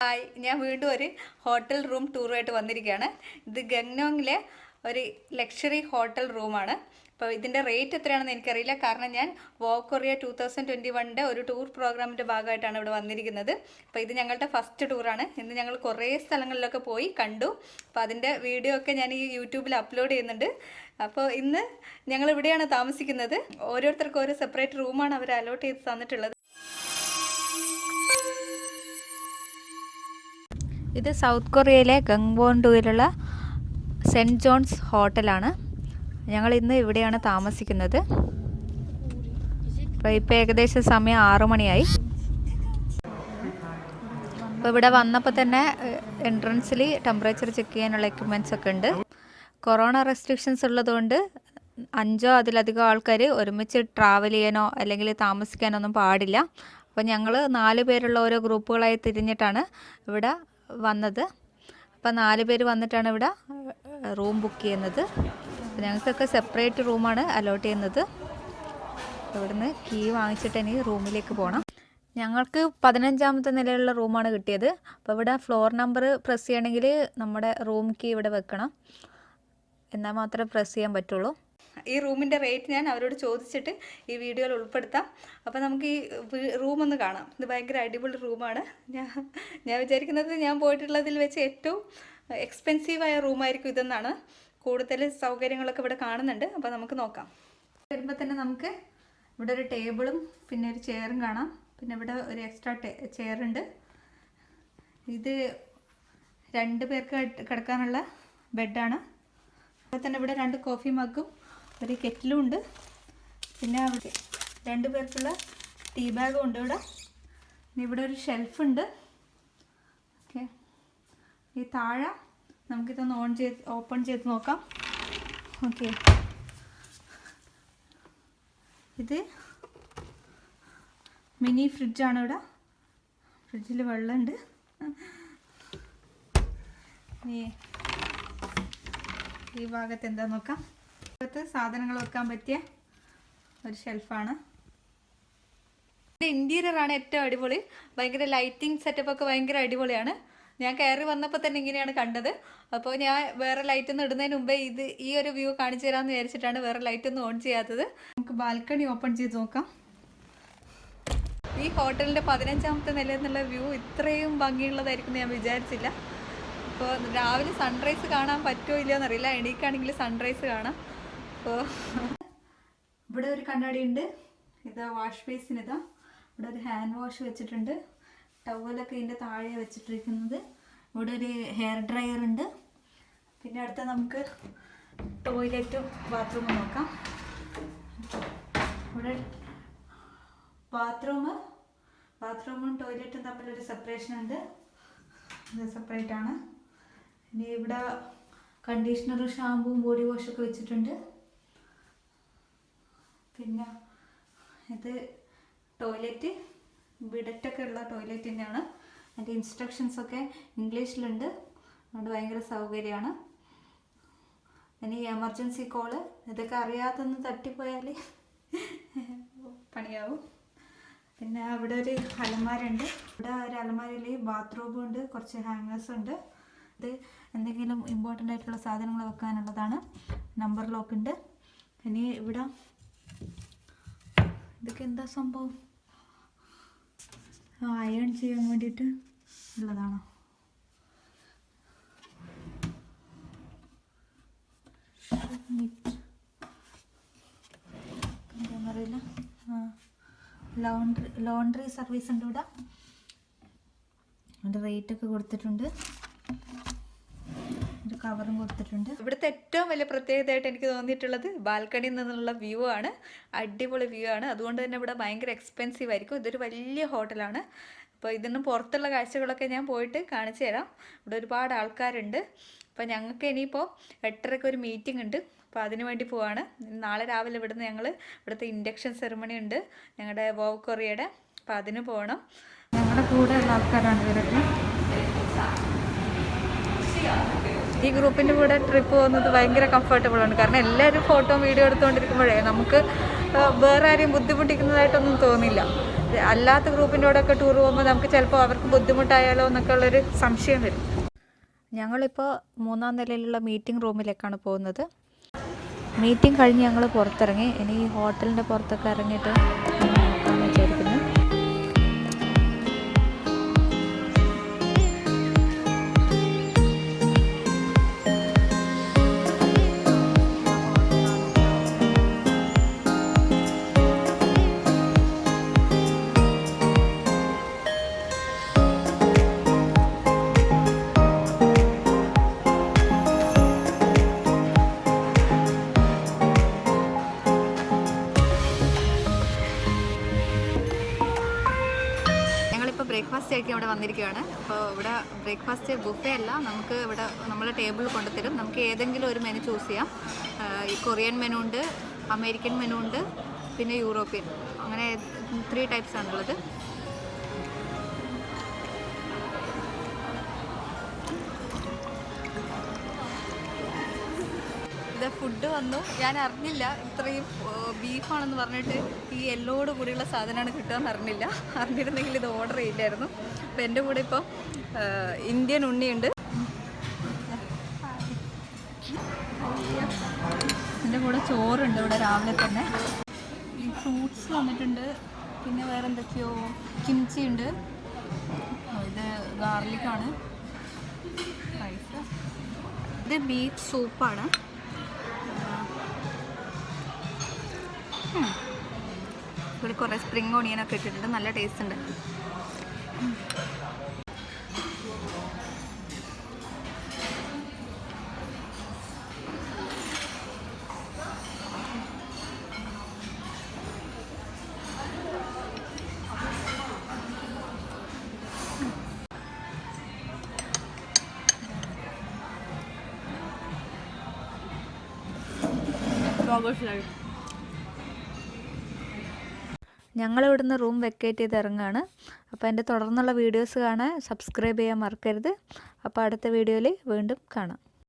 Hi, ഞാൻ വീണ്ടും ഒരു ഹോട്ടൽ റൂം ടൂറുമായിട്ട് വന്നിരിക്കുകയാണ്. ഇത് ഗംഗ്നോങ്ങിലെ ഒരു ലക്ഷറി ഹോട്ടൽ റൂമാണ്. അപ്പോൾ ഇതിൻ്റെ റേറ്റ് എത്രയാണെന്ന് എനിക്കറിയില്ല, കാരണം ഞാൻ വോക്ക് കൊറിയ 2021 ഒരു ടൂർ പ്രോഗ്രാമിൻ്റെ ഭാഗമായിട്ടാണ് ഇവിടെ വന്നിരിക്കുന്നത്. അപ്പോൾ ഇത് ഞങ്ങളുടെ ഫസ്റ്റ് ടൂറാണ്. ഇന്ന് ഞങ്ങൾ കുറേ സ്ഥലങ്ങളിലൊക്കെ പോയി കണ്ടു. അപ്പോൾ അതിൻ്റെ വീഡിയോ ഒക്കെ ഞാൻ ഈ യൂട്യൂബിൽ അപ്ലോഡ് ചെയ്യുന്നുണ്ട്. അപ്പോൾ ഇന്ന് ഞങ്ങൾ ഇവിടെയാണ് താമസിക്കുന്നത്. ഓരോരുത്തർക്കും ഓരോ സെപ്പറേറ്റ് റൂമാണ് അവർ അലോട്ട് ചെയ്ത് തന്നിട്ടുള്ളത്. ഇത് സൗത്ത് കൊറിയയിലെ ഗംഗ്വോണിലുള്ള സെൻറ്റ് ജോൺസ് ഹോട്ടലാണ്. ഞങ്ങൾ ഇന്ന് ഇവിടെയാണ് താമസിക്കുന്നത്. അപ്പോൾ ഇപ്പോൾ ഏകദേശം സമയം 6 മണിയായി. അപ്പോൾ ഇവിടെ വന്നപ്പോൾ തന്നെ എൻട്രൻസിൽ ടെമ്പറേച്ചർ ചെക്ക് ചെയ്യാനുള്ള എക്യുപ്മെൻറ്റ്സ് ഒക്കെ ഉണ്ട്. കൊറോണ റെസ്ട്രിക്ഷൻസ് ഉള്ളതുകൊണ്ട് 5 അതിലധികം ആൾക്കാർ ഒരുമിച്ച് ട്രാവൽ ചെയ്യാനോ അല്ലെങ്കിൽ താമസിക്കാനോ ഒന്നും പാടില്ല. അപ്പോൾ ഞങ്ങൾ 4 പേരുള്ള ഓരോ ഗ്രൂപ്പുകളായി തിരിഞ്ഞിട്ടാണ് ഇവിടെ വന്നത്. അപ്പോൾ 4 പേര് വന്നിട്ടാണ് ഇവിടെ റൂം ബുക്ക് ചെയ്യുന്നത്. അപ്പോൾ ഞങ്ങൾക്കൊക്കെ സെപ്പറേറ്റ് റൂമാണ് അലോട്ട് ചെയ്യുന്നത്. ഇവിടുന്ന് കീ വാങ്ങിച്ചിട്ട് ഇനി റൂമിലേക്ക് പോകണം. ഞങ്ങൾക്ക് 15ാമത്തെ നിലയിലുള്ള റൂമാണ് കിട്ടിയത്. അപ്പോൾ ഇവിടെ ഫ്ലോർ നമ്പർ പ്രസ് ചെയ്യണമെങ്കിൽ നമ്മുടെ റൂം കീ ഇവിടെ വെക്കണം, എന്നാൽ മാത്രമേ പ്രസ് ചെയ്യാൻ പറ്റുള്ളൂ. ഈ റൂമിൻ്റെ റേറ്റ് ഞാൻ അവരോട് ചോദിച്ചിട്ട് ഈ വീഡിയോയിൽ ഉൾപ്പെടുത്താം. അപ്പോൾ നമുക്ക് ഈ റൂം ഒന്ന് കാണാം. ഇത് ഭയങ്കര അടിപൊളി റൂമാണ്. ഞാൻ വിചാരിക്കുന്നത് ഞാൻ പോയിട്ടുള്ളതിൽ വെച്ച് ഏറ്റവും എക്സ്പെൻസീവായ റൂമായിരിക്കും ഇതെന്നാണ്. കൂടുതൽ സൗകര്യങ്ങളൊക്കെ ഇവിടെ കാണുന്നുണ്ട്. അപ്പോൾ നമുക്ക് നോക്കാം. വരുമ്പോൾ തന്നെ നമുക്ക് ഇവിടെ ഒരു ടേബിളും പിന്നെ ഒരു ചെയറും കാണാം. പിന്നെ ഇവിടെ ഒരു എക്സ്ട്രാ ചെയറുണ്ട്. ഇത് 2 പേർക്ക് കിടക്കാനുള്ള ബെഡാണ്. അപ്പോൾ തന്നെ ഇവിടെ 2 കോഫി മഗ്ഗും ഒരു കെറ്റിലും ഉണ്ട്. പിന്നെ അവിടെ 2 പേർക്കുള്ള ടീ ബാഗും ഉണ്ട് ഇവിടെ. ഇവിടെ ഒരു ഷെൽഫുണ്ട്. ഓക്കെ, ഈ താഴെ നമുക്കിതൊന്ന് ഓപ്പൺ ചെയ്ത് നോക്കാം. ഓക്കെ, ഇത് മിനി ഫ്രിഡ്ജാണ്. ഇവിടെ ഫ്രിഡ്ജിൽ വെള്ളമുണ്ട്. ഈ ഭാഗത്ത് എന്താ നോക്കാം. സാധനങ്ങൾ വെക്കാൻ പറ്റിയ ഒരു ഷെൽഫാണ്. ഇന്റീരിയർ ആണ് ഏറ്റവും അടിപൊളി. ഭയങ്കര ലൈറ്റിംഗ് സെറ്റപ്പ് ഒക്കെ ഭയങ്കര അടിപൊളിയാണ്. ഞാൻ കയറി വന്നപ്പോൾ തന്നെ ഇങ്ങനെയാണ് കണ്ടത്. അപ്പോൾ ഞാൻ വേറെ ലൈറ്റ് ഒന്നും ഇടുന്നതിന് മുമ്പേ ഈ ഒരു വ്യൂ കാണിച്ചു തരാമെന്ന് വിചാരിച്ചിട്ടാണ് വേറെ ലൈറ്റ് ഒന്നും ഓൺ ചെയ്യാത്തത്. നമുക്ക് ബാൽക്കണി ഓപ്പൺ ചെയ്ത് നോക്കാം. ഈ ഹോട്ടലിൻ്റെ 15ാമത്തെ നിലയിൽ നിന്നുള്ള വ്യൂ ഇത്രയും ഭംഗിയുള്ളതായിരിക്കും ഞാൻ വിചാരിച്ചില്ല. അപ്പോൾ രാവിലെ സൺറൈസ് കാണാൻ പറ്റുമോ ഇല്ലയോ എന്നറിയില്ല. എണീക്കാണെങ്കിൽ സൺറൈസ് കാണാം. അപ്പോൾ ഇവിടെ ഒരു കണ്ണാടി ഉണ്ട്. ഇതാ വാഷ് ബേസിന്. ഇതാ ഇവിടെ ഒരു ഹാൻഡ് വാഷ് വെച്ചിട്ടുണ്ട്. ടവലൊക്കെ ഇതിൻ്റെ താഴെ വെച്ചിട്ടിരിക്കുന്നത്. ഇവിടെ ഒരു ഹെയർ ഡ്രയർ ഉണ്ട്. പിന്നെ അടുത്ത നമുക്ക് ടോയ്ലറ്റും ബാത്റൂമും നോക്കാം. ഇവിടെ ബാത്റൂമും ടോയ്ലറ്റും തമ്മിലൊരു സെപ്പറേഷൻ ഉണ്ട്. ഇത് സെപ്പറേറ്റ് ആണ്. ഇനി ഇവിടെ കണ്ടീഷണറും ഷാമ്പുവും ബോഡി വാഷൊക്കെ വെച്ചിട്ടുണ്ട്. പിന്നെ ഇത് ടോയ്ലറ്റ്, ബിഡറ്റൊക്കെ ഉള്ള ടോയ്ലറ്റ് തന്നെയാണ്. അതിൻ്റെ ഇൻസ്ട്രക്ഷൻസൊക്കെ ഇംഗ്ലീഷിലുണ്ട്. അതുകൊണ്ട് ഭയങ്കര സൗകര്യമാണ്. ഇനി എമർജൻസി കോള് ഇതൊക്കെ അറിയാതൊന്ന് തട്ടിപ്പോയാൽ പണിയാവും. പിന്നെ അവിടെ ഒരു അലമാരുണ്ട്. ഇവിടെ ഒരു അലമാരയിൽ ബാത്റൂമും ഉണ്ട്, കുറച്ച് ഹാങ്ങേഴ്സ് ഉണ്ട്. ഇത് എന്തെങ്കിലും ഇമ്പോർട്ടൻ്റ് ആയിട്ടുള്ള സാധനങ്ങൾ വെക്കാനുള്ളതാണ്. നമ്പർ ലോക്ക് ഉണ്ട്. ഇനി ഇവിടെ ഇതൊക്കെ എന്താ സംഭവം? അയൺ ചെയ്യാൻ വേണ്ടിയിട്ട് ഉള്ളതാണോ? എന്താണെന്നറിയില്ല. ലോണ്ട്രി സർവീസ് ഉണ്ട് ഇവിടെ. അതിൻ്റെ റേറ്റൊക്കെ കൊടുത്തിട്ടുണ്ട്. ഒരു കവറും കൊടുത്തിട്ടുണ്ട്. ഇവിടുത്തെ ഏറ്റവും വലിയ പ്രത്യേകതയായിട്ട് എനിക്ക് തോന്നിയിട്ടുള്ളത് ബാൽക്കണിയിൽ നിന്നുള്ള വ്യൂ ആണ്. അടിപൊളി വ്യൂ ആണ്. അതുകൊണ്ട് തന്നെ ഇവിടെ ഭയങ്കര എക്സ്പെൻസീവ് ആയിരിക്കും. ഇതൊരു വലിയ ഹോട്ടലാണ്. അപ്പോൾ ഇതിന് പുറത്തുള്ള കാഴ്ചകളൊക്കെ ഞാൻ പോയിട്ട് കാണിച്ചു തരാം. ഇവിടെ ഒരുപാട് ആൾക്കാരുണ്ട്. അപ്പോൾ ഞങ്ങൾക്ക് ഇനിയിപ്പോൾ 8:30 ഒരു മീറ്റിംഗ് ഉണ്ട്. അപ്പോൾ അതിന് വേണ്ടി പോവാണ്. നാളെ രാവിലെ ഇവിടുന്ന് ഞങ്ങൾ ഇവിടുത്തെ ഇൻഡക്ഷൻ സെറിമണി ഉണ്ട് ഞങ്ങളുടെ വോക്ക് കൊറിയയുടെ. അപ്പോൾ അതിന് പോകണം. ഞങ്ങളുടെ കൂടെ ഉള്ള ആൾക്കാരാണ് ഇവരൊക്കെ. ഈ ഗ്രൂപ്പിൻ്റെ കൂടെ ട്രിപ്പ് പോകുന്നത് ഭയങ്കര കംഫർട്ടബിളാണ്. കാരണം എല്ലാവരും ഫോട്ടോ വീഡിയോ എടുത്തുകൊണ്ടിരിക്കുമ്പോഴേ നമുക്ക് വേറെ ആരെയും ബുദ്ധിമുട്ടിക്കുന്നതായിട്ടൊന്നും തോന്നില്ല. അല്ലാത്ത ഗ്രൂപ്പിൻ്റെയോടൊക്കെ ടൂർ പോകുമ്പോൾ നമുക്ക് ചിലപ്പോൾ അവർക്ക് ബുദ്ധിമുട്ടായാലോ എന്നൊക്കെ ഉള്ളൊരു സംശയം വരും. ഞങ്ങളിപ്പോൾ 3-ാം നിലയിലുള്ള മീറ്റിംഗ് റൂമിലേക്കാണ് പോകുന്നത്. മീറ്റിംഗ് കഴിഞ്ഞ് ഞങ്ങൾ പുറത്തിറങ്ങി. ഇനി ഈ ഹോട്ടലിൻ്റെ പുറത്തൊക്കെ ഇറങ്ങിയിട്ട് നോക്കാമെന്ന് വിചാരിക്കുന്നു. ബ്രേക്ക്ഫാസ്റ്റ് കഴിക്കാൻ ഇവിടെ വന്നിരിക്കുകയാണ്. അപ്പോൾ ഇവിടെ ബ്രേക്ക്ഫാസ്റ്റ് ബുഫേ അല്ല, നമുക്ക് ഇവിടെ നമ്മൾ ടേബിളിൽ കൊണ്ടുതരും. നമുക്ക് ഏതെങ്കിലും ഒരു മെനു ചൂസ് ചെയ്യാം. ഈ കൊറിയൻ മെനു ഉണ്ട്, അമേരിക്കൻ മെനു ഉണ്ട്, പിന്നെ യൂറോപ്യൻ, അങ്ങനെ 3 ടൈപ്സ് ആണുള്ളത്. ഇത് ഫുഡ് വന്നു. ഞാൻ അറിഞ്ഞില്ല ഇത്രയും ബീഫാണെന്ന് പറഞ്ഞിട്ട് ഈ എല്ലോട് കൂടിയുള്ള സാധനമാണ് കിട്ടുകയെന്ന് അറിഞ്ഞിരുന്നെങ്കിൽ ഇത് ഓർഡർ ചെയ്യില്ലായിരുന്നു. അപ്പോൾ എൻ്റെ കൂടെ ഇപ്പോൾ ഇന്ത്യൻ ഉണ്ണിയുണ്ട്. എൻ്റെ കൂടെ ചോറുണ്ട് ഇവിടെ രാവിലെ തന്നെ. ഈ ഫ്രൂട്ട്സ് വന്നിട്ടുണ്ട്, പിന്നെ വേറെ എന്തൊക്കെയോ കിംച്ചി ഉണ്ട്. ഇത് ഗാർലിക്കാണ്. റൈസ്. ഇത് ബീഫ് സൂപ്പാണ്. ഇവിടെ കുറേ സ്പ്രിംഗ് ഓണിയനൊക്കെ ഇട്ടിട്ടുണ്ട്. നല്ല ടേസ്റ്റ് ഉണ്ട്. ഞങ്ങളിവിടുന്ന് റൂം വെക്കേറ്റ് ചെയ്ത് ഇറങ്ങുകയാണ്. അപ്പോൾ എൻ്റെ തുടർന്നുള്ള വീഡിയോസ് കാണാൻ സബ്സ്ക്രൈബ് ചെയ്യാൻ മറക്കരുത്. അപ്പോൾ അടുത്ത വീഡിയോയിൽ വീണ്ടും കാണാം.